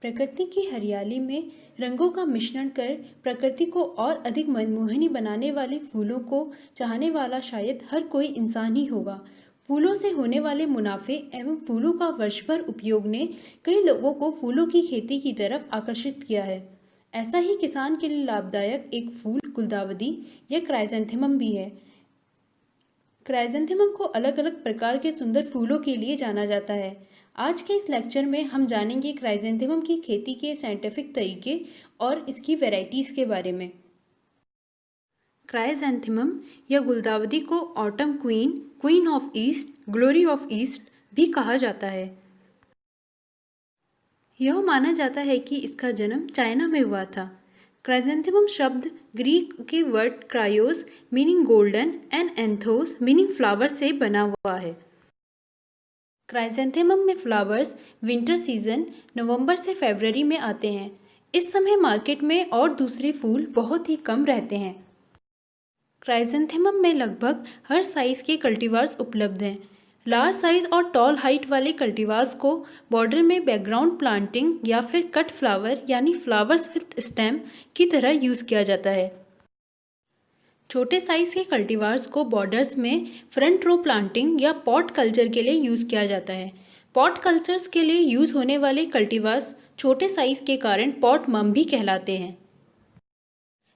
प्रकृति की हरियाली में रंगों का मिश्रण कर प्रकृति को और अधिक मनमोहनी बनाने वाले फूलों को चाहने वाला शायद हर कोई इंसान ही होगा। फूलों से होने वाले मुनाफे एवं फूलों का वर्षभर उपयोग ने कई लोगों को फूलों की खेती की तरफ आकर्षित किया है। ऐसा ही किसान के लिए लाभदायक एक फूल गुलदाउदी या क्राइसैंथेमम भी है। क्राइसैंथेमम को अलग अलग प्रकार के सुंदर फूलों के लिए जाना जाता है। आज के इस लेक्चर में हम जानेंगे क्राइसैंथेमम की खेती के साइंटिफिक तरीके और इसकी वैरायटीज़ के बारे में। क्राइसैंथेमम या गुलदाउदी को autumn queen, queen of east, glory of east भी कहा जाता है। यह माना जाता है कि इसका जन्म चाइना में हुआ था। क्राइसैंथेमम शब्द ग्रीक के वर्ड क्रायोस मीनिंग गोल्डन एंड एंथोस मीनिंग फ्लावर से बना हुआ है। क्राइसैंथेमम में फ्लावर्स विंटर सीजन नवंबर से फरवरी में आते हैं। इस समय मार्केट में और दूसरे फूल बहुत ही कम रहते हैं। क्राइसैंथेमम में लगभग हर साइज़ के कल्टीवार्स उपलब्ध हैं। लार्ज साइज और टॉल हाइट वाले कल्टीवार्स को बॉर्डर में बैकग्राउंड प्लांटिंग या फिर कट फ्लावर यानी फ्लावर्स विथ स्टेम की तरह यूज़ किया जाता है। छोटे साइज़ के कल्टीवार्स को बॉर्डर्स में फ्रंट रो प्लांटिंग या पॉट कल्चर के लिए यूज़ किया जाता है। पॉट कल्चर्स के लिए यूज़ होने वाले कल्टीवार्स छोटे साइज़ के कारण पॉट मम भी कहलाते हैं।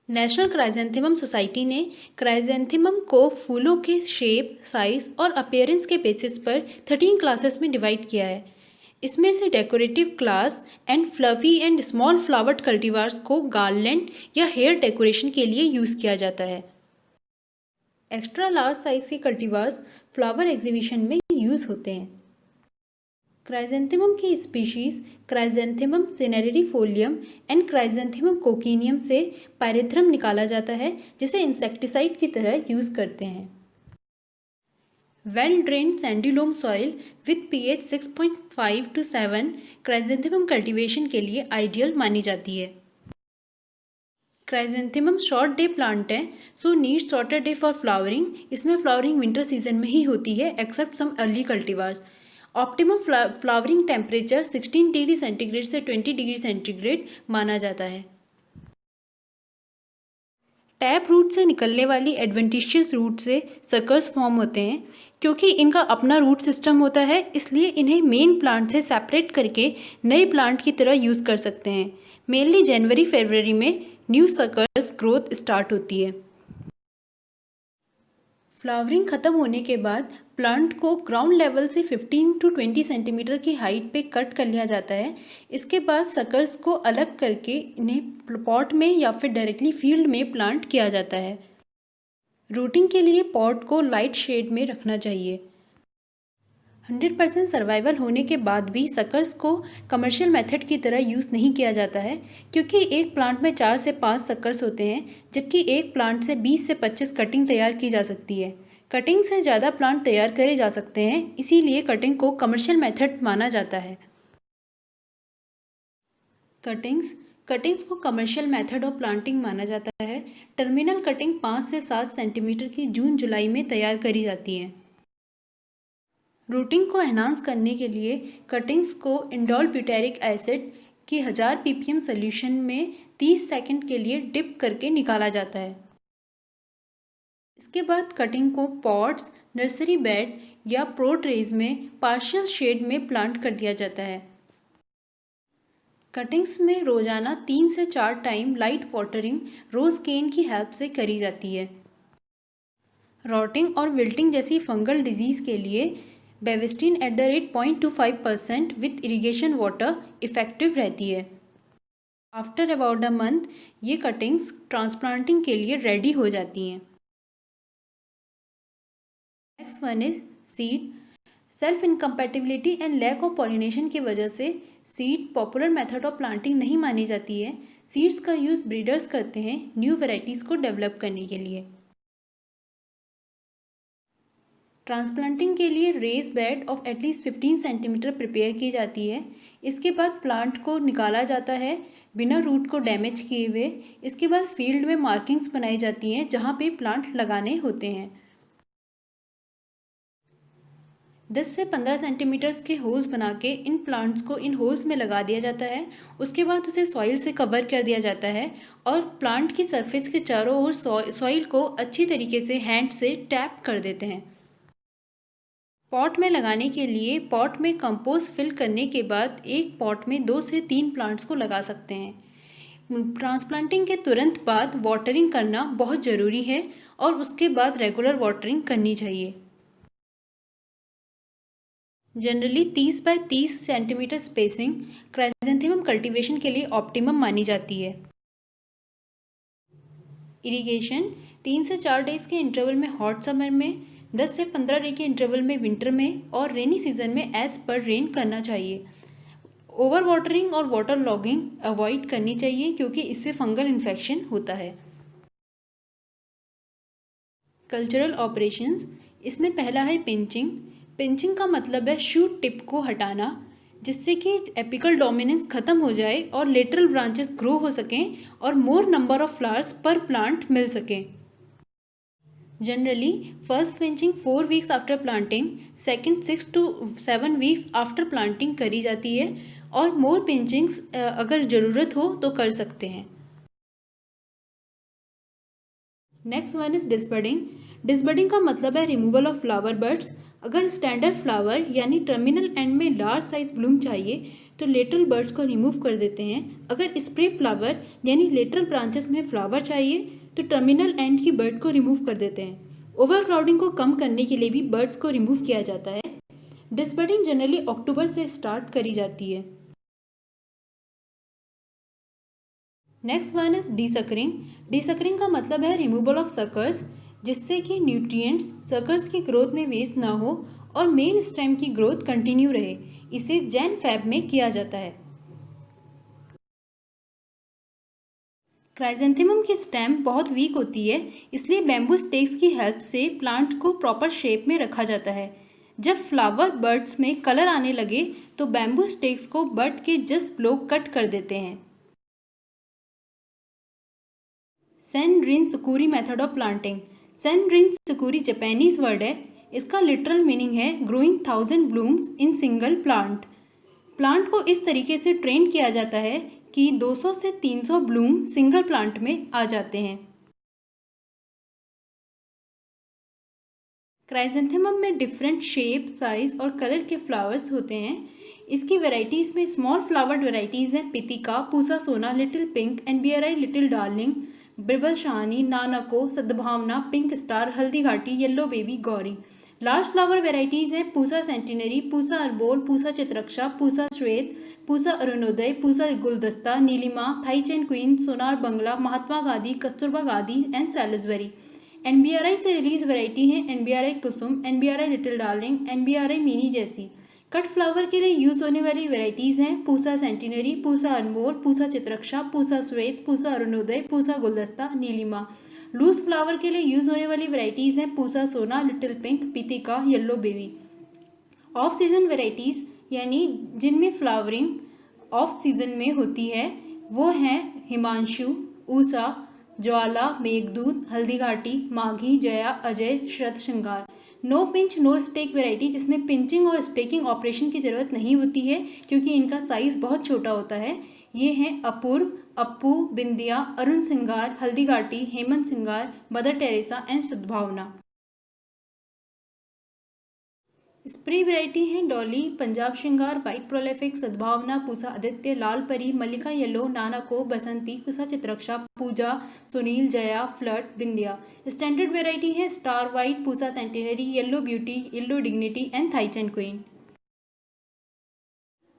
नेशनल क्राइसैंथेमम सोसाइटी ने क्राइसैंथेमम को फूलों के शेप, साइज और अपीयरेंस के बेसिस पर 13 क्लासेस में डिवाइड किया है। इसमें से decorative class and fluffy and small flowered cultivars को गार्लैंड या हेयर डेकोरेशन के लिए यूज़ किया जाता है। एक्स्ट्रा लार्ज साइज के कल्टीवार्स फ्लावर एग्जीबिशन में यूज़ होते हैं। क्राइसैंथेमम की स्पीशीज क्राइसैंथेमम सिनेरेरीफोलियम एंड क्राइसैंथेमम कोकिनियम से पायरेथ्रम निकाला जाता है, जिसे इंसेक्टिसाइड की तरह यूज़ करते हैं। Well drained sandy loam soil with pH 6.5 to 7 chrysanthemum cultivation के लिए आइडियल मानी जाती है। क्राइसैंथेमम शॉर्ट डे प्लांट है, so needs shorter day for flowering. इसमें फ्लावरिंग विंटर सीजन में ही होती है except some early cultivars. Optimum flowering temperature 16 degree centigrade से 20 डिग्री सेंटीग्रेड माना जाता है। टैप रूट से निकलने वाली एडवेंटिशियस रूट से सकर्स फॉर्म होते हैं। क्योंकि इनका अपना रूट सिस्टम होता है, इसलिए इन्हें मेन प्लांट से सेपरेट करके नए प्लांट की तरह यूज़ कर सकते हैं। मेनली जनवरी फरवरी में न्यू सकर्स ग्रोथ स्टार्ट होती है। फ्लावरिंग खत्म होने के बाद प्लांट को ग्राउंड लेवल से 15 to 20 सेंटीमीटर की हाइट पे कट कर लिया जाता है। इसके बाद सकर्स को अलग करके इन्हें पॉट में या फिर डायरेक्टली फील्ड में प्लांट किया जाता है। रूटिंग के लिए पॉट को लाइट शेड में रखना चाहिए। 100% सर्वाइवल होने के बाद भी सकर्स को कमर्शियल मेथड की तरह यूज़ नहीं किया जाता है, क्योंकि एक प्लांट में 4 से 5 सकर्स होते हैं, जबकि एक प्लांट से 20 से 25 कटिंग तैयार की जा सकती है। कटिंग से ज़्यादा प्लांट तैयार करे जा सकते हैं, इसीलिए कटिंग को कमर्शियल मेथड माना जाता है। कटिंग्स को कमर्शियल मेथड ऑफ प्लांटिंग माना जाता है। टर्मिनल कटिंग 5 से 7 सेंटीमीटर की जून जुलाई में तैयार करी जाती है। रूटिंग को एनहांस करने के लिए कटिंग्स को इंडोल ब्यूटेरिक एसिड की 1000 ppm सोल्यूशन में 30 सेकंड के लिए डिप करके निकाला जाता है। इसके बाद कटिंग को पॉट्स, नर्सरी बेड या प्रो ट्रेज में पार्शियल शेड में प्लांट कर दिया जाता है। कटिंग्स में रोजाना 3 से 4 टाइम लाइट वाटरिंग रोज केन की हेल्प से करी जाती है। रॉटिंग और विल्टिंग जैसी फंगल डिजीज के लिए Bavistin at the rate 0.25% with irrigation water effective रहती है। आफ्टर अबाउट अ मंथ ये कटिंग्स ट्रांसप्लांटिंग के लिए रेडी हो जाती हैं। Next one is seed. Self incompatibility and lack of pollination की वजह से seed popular method of planting नहीं मानी जाती है। सीड्स का यूज़ ब्रीडर्स करते हैं न्यू वेराइटीज़ को डेवलप करने के लिए। ट्रांसप्लांटिंग के लिए raised bed of at least 15 centimetre prepare की जाती है। इसके बाद प्लांट को निकाला जाता है बिना रूट को डैमेज किए हुए। इसके बाद फील्ड में मार्किंग्स बनाई जाती हैं जहाँ पे प्लांट लगाने होते हैं। 10 से 15 सेंटीमीटर्स के होल्स बना के इन प्लांट्स को इन होल्स में लगा दिया जाता है। उसके बाद उसे सॉइल से कवर कर दिया जाता है और प्लांट की सरफेस के चारों ओर सॉइल को अच्छी तरीके से हैंड से टैप कर देते हैं। पॉट में लगाने के लिए पॉट में कंपोस्ट फिल करने के बाद एक पॉट में 2 से 3 प्लांट्स को लगा सकते हैं। ट्रांसप्लांटिंग के तुरंत बाद वाटरिंग करना बहुत ज़रूरी है और उसके बाद रेगुलर वाटरिंग करनी चाहिए। Generally 30 by 30 centimetre spacing chrysanthemum cultivation के लिए ऑप्टिमम मानी जाती है। इरिगेशन 3 से 4 डेज के इंटरवल में हॉट समर में, 10 से 15 डे के इंटरवल में विंटर में और रेनी सीजन में एज पर रेन करना चाहिए। ओवर वाटरिंग और वाटर लॉगिंग अवॉइड करनी चाहिए क्योंकि इससे फंगल इन्फेक्शन होता है। कल्चरल ऑपरेशंस, इसमें पहला है पिंचिंग। पिंचिंग का मतलब है शूट टिप को हटाना जिससे कि एपिकल डोमिनेंस खत्म हो जाए और लेटरल ब्रांचेस ग्रो हो सकें और मोर नंबर ऑफ फ्लावर्स पर प्लांट मिल सकें। Generally first pinching 4 weeks after planting, second 6 to 7 weeks after planting करी जाती है और मोर पिंचिंग्स अगर ज़रूरत हो तो कर सकते हैं। Next one is disbudding. Disbudding का मतलब है रिमूवल ऑफ फ्लावर बर्ड्स। अगर स्टैंडर्ड फ्लावर यानी टर्मिनल एंड में लार्ज साइज ब्लूम चाहिए तो लेटरल बर्ड्स को रिमूव कर देते हैं। अगर स्प्रे फ्लावर यानी लेटरल ब्रांचेस में फ्लावर चाहिए तो टर्मिनल एंड की बर्ड को रिमूव कर देते हैं। ओवरक्राउडिंग को कम करने के लिए भी बर्ड्स को रिमूव किया जाता है। डिसबडिंग जनरली अक्टूबर से स्टार्ट करी जाती है। Next one is desuckering. Desuckering का मतलब है रिमूवल ऑफ सकर्स जिससे कि न्यूट्रिएंट्स सकर्स की ग्रोथ में वेस्ट ना हो और मेन स्टेम की ग्रोथ कंटिन्यू रहे। इसे जैन फैब में किया जाता है। क्राइजेंथेमम की स्टेम बहुत वीक होती है इसलिए बैम्बू स्टेक्स की हेल्प से प्लांट को प्रॉपर शेप में रखा जाता है। जब फ्लावर बर्ड्स में कलर आने लगे तो बैम्बू स्टेक्स को बर्ड के जस्ट ब्लो कट कर देते हैं। सेन रिन सुकुरी मेथड ऑफ प्लांटिंग। सेन रिन सुकुरी जापानीज वर्ड है। इसका लिटरल मीनिंग है growing 1000 blooms in single plant. Plant को इस तरीके से ट्रेन किया जाता है कि 200 से 300 ब्लूम सिंगल प्लांट में आ जाते हैं। क्राइसेंथेमम में डिफरेंट शेप, साइज और कलर के फ्लावर्स होते हैं। इसकी वैरायटीज़ में स्मॉल फ्लावर्ड वैरायटीज़ हैं Pitika, Pusa Sona, little pink, NBRI, little darling, Birbal Sahani, Nanako, Sadbhavna, pink star, Haldi Ghati, yellow baby, Gauri. Large flower varieties हैं पूसा सेंटिनरी, पूसा अरबोल, Pusa Chitraksha, Pusa Shwet, Pusa Arunoday, Pusa Guldasta, Neelima, Thai chain queen, Sonar Bangla, Mahatma Gandhi, Kasturba Gandhi and Salisbury. NBRI से रिलीज वैरायटी है NBRI Kusum, NBRI little darling, NBRI mini जैसी। Cut flower के लिए use होने वाली varieties हैं पूसा सेंटिनरी, पूसा अनमोल, पूसा चित्रक्षा, पूसा श्वेत, पूसा अरुणोदय, पूसा गुलदस्ता, नीलिमा। लूज फ्लावर के लिए यूज होने वाली वैरायटीज़ हैं Pusa Sona, little pink, Pitika, yellow baby. Off season varieties यानी जिनमें फ्लावरिंग ऑफ सीजन में होती है वो हैं हिमांशु, ऊषा, ज्वाला, Meghdoot, Haldi Ghati, Maghi, Jaya, Ajay, Sharat Shringar. No pinch no stake variety जिसमें पिंचिंग और स्टेकिंग ऑपरेशन की ज़रूरत नहीं होती है क्योंकि इनका साइज़ बहुत छोटा होता है। ये हैं अपूर्व, अप्पू, बिंदिया, अरुण सिंगार, हल्दी घाटी, हेमंत सिंगार, मदर टेरेसा एंड सद्भावना। स्प्रे वैरायटी हैं डॉली, पंजाब श्रृंगार, वाइट प्रोलेफिक, सद्भावना, Pusa Aditya, Lal Pari, Mallika yellow, Nanako, Basanti, Pusa Chitraksha, Puja, Sunil, Jaya, flirt, Bindiya. Standard variety है star white, Pusa centenary, yellow beauty, yellow dignity and Thai chain queen.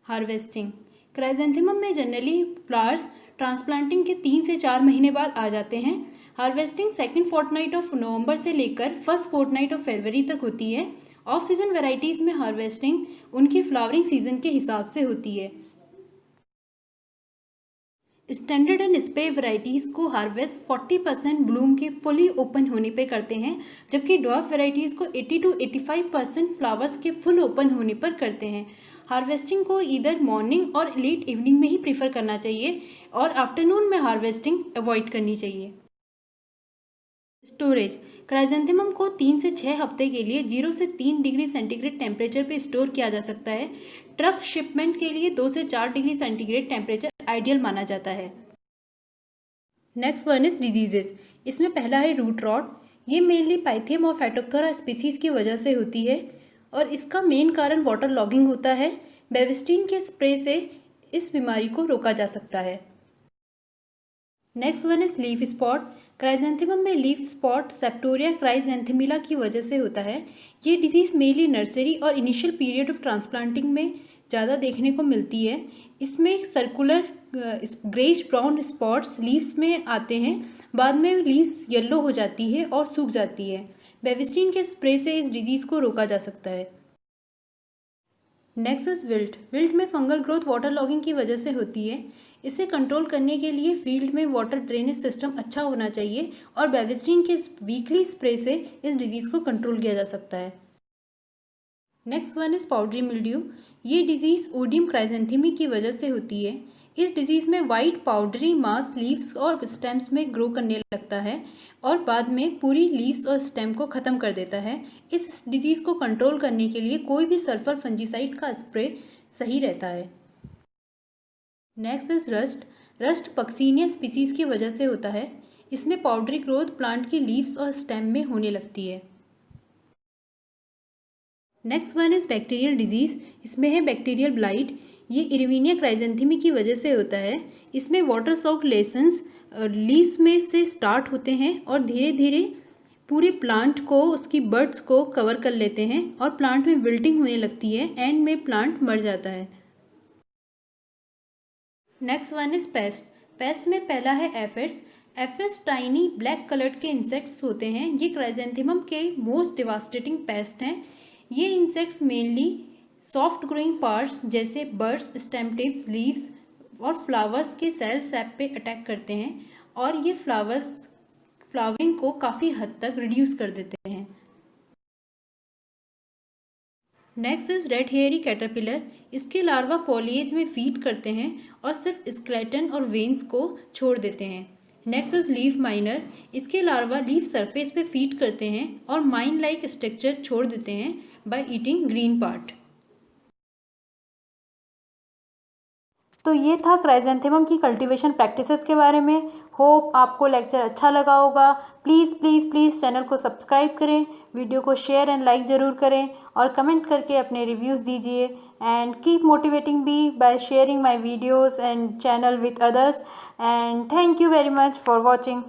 Harvesting. Chrysanthemum में जनरली फ्लावर्स ट्रांसप्लांटिंग के 3 से 4 महीने बाद आ जाते हैं। Harvesting second fortnight of November से लेकर फर्स्ट फोर्टनाइट ऑफ फरवरी तक होती है। ऑफ सीजन वैरायटीज़ में हार्वेस्टिंग उनकी फ्लावरिंग सीजन के हिसाब से होती है। स्टैंडर्ड एंड स्प्रे वैरायटीज़ को हार्वेस्ट 40% ब्लूम के फुली ओपन होने पे करते हैं जबकि ड्वार्फ वैरायटीज़ को 80 to 85% फ्लावर्स के फुल ओपन होने पर करते हैं। हार्वेस्टिंग को इधर मॉर्निंग और लेट इवनिंग में ही प्रीफर करना चाहिए और आफ्टरनून में हार्वेस्टिंग अवॉइड करनी चाहिए। स्टोरेज। क्राइजेंथेमम को 3 से 6 हफ्ते के लिए 0 से 3 डिग्री सेंटीग्रेड टेम्परेचर पे स्टोर किया जा सकता है। ट्रक शिपमेंट के लिए 2 से 4 डिग्री सेंटीग्रेड टेम्परेचर आइडियल माना जाता है। Next one is diseases. इसमें पहला है रूट रॉट। ये मेनली पाइथियम और फाइटोप्थोरा स्पीसीज की वजह से होती है और इसका मेन कारण वाटर लॉगिंग होता है। बेविस्टीन के स्प्रे से इस बीमारी को रोका जा सकता है। Next one is leaf spot. Chrysanthemum में लीफ स्पॉट सेप्टोरिया क्राइजेंथेमिला की वजह से होता है। ये डिजीज़ मेनली नर्सरी और इनिशियल पीरियड ऑफ ट्रांसप्लांटिंग में ज़्यादा देखने को मिलती है। इसमें circular greyish brown spots leaves में आते हैं, बाद में लीव्स येलो हो जाती है और सूख जाती है। बेविस्टीन के स्प्रे से इस डिजीज़ को रोका जा सकता है। Next is wilt. विल्ट में फंगल ग्रोथ वाटर लॉगिंग की वजह से होती है। इसे कंट्रोल करने के लिए फील्ड में वाटर ड्रेनेज सिस्टम अच्छा होना चाहिए और बेविस्टीन के वीकली स्प्रे से इस डिजीज़ को कंट्रोल किया जा सकता है। Next one is powdery mildew. ये डिजीज़ ओडियम क्राइजेंथेमी की वजह से होती है। इस डिजीज़ में वाइट पाउडरी मास लीव्स और स्टेम्स में ग्रो करने लगता है और बाद में पूरी लीव्स और स्टेम को ख़त्म कर देता है। इस डिजीज़ को कंट्रोल करने के लिए कोई भी सल्फर फंजीसाइड का स्प्रे सही रहता है। Next is rust. Rust Puccinia species की वजह से होता है। इसमें पाउडरी ग्रोथ प्लांट की लीव्स और स्टेम में होने लगती है। Next one is bacterial disease. इसमें है बैक्टीरियल ब्लाइट। ये इरविनिया क्राइजेंथेमी की वजह से होता है। इसमें वाटर सॉक्ड लेसन्स लीव्स में से स्टार्ट होते हैं और धीरे धीरे पूरे प्लांट को, उसकी बड्स को कवर कर लेते हैं और प्लांट में विल्टिंग होने लगती है। एंड में प्लांट मर जाता है। Next one is paste. Paste में पहला है aphids. Aphids tiny black colour के इंसेक्ट्स होते हैं। ये क्राइजेंथेमम के मोस्ट डिवास्टेटिंग पेस्ट हैं। ये insects mainly soft growing parts जैसे बड्स, स्टेम टिप्स, लीव्स और फ्लावर्स के सेल सैप पे अटैक करते हैं और ये फ्लावरिंग को काफ़ी हद तक रिड्यूस कर देते हैं। Next is red hairy caterpillar. इसके लार्वा फॉलिएज में फीड करते हैं और सिर्फ स्केलेटन और वेन्स को छोड़ देते हैं। Next is leaf miner. इसके लार्वा लीफ सरफेस पे फीड करते हैं और माइन लाइक स्ट्रक्चर छोड़ देते हैं बाय ईटिंग ग्रीन पार्ट। तो ये था क्राइजेंथेमम की कल्टीवेशन प्रैक्टिसेस के बारे में। होप आपको लेक्चर अच्छा लगा होगा। प्लीज़ प्लीज़ प्लीज़ चैनल को सब्सक्राइब करें, वीडियो को शेयर एंड लाइक ज़रूर करें और कमेंट करके अपने रिव्यूज़ दीजिए। And keep motivating me by sharing my videos and channel with others. And thank you very much for watching.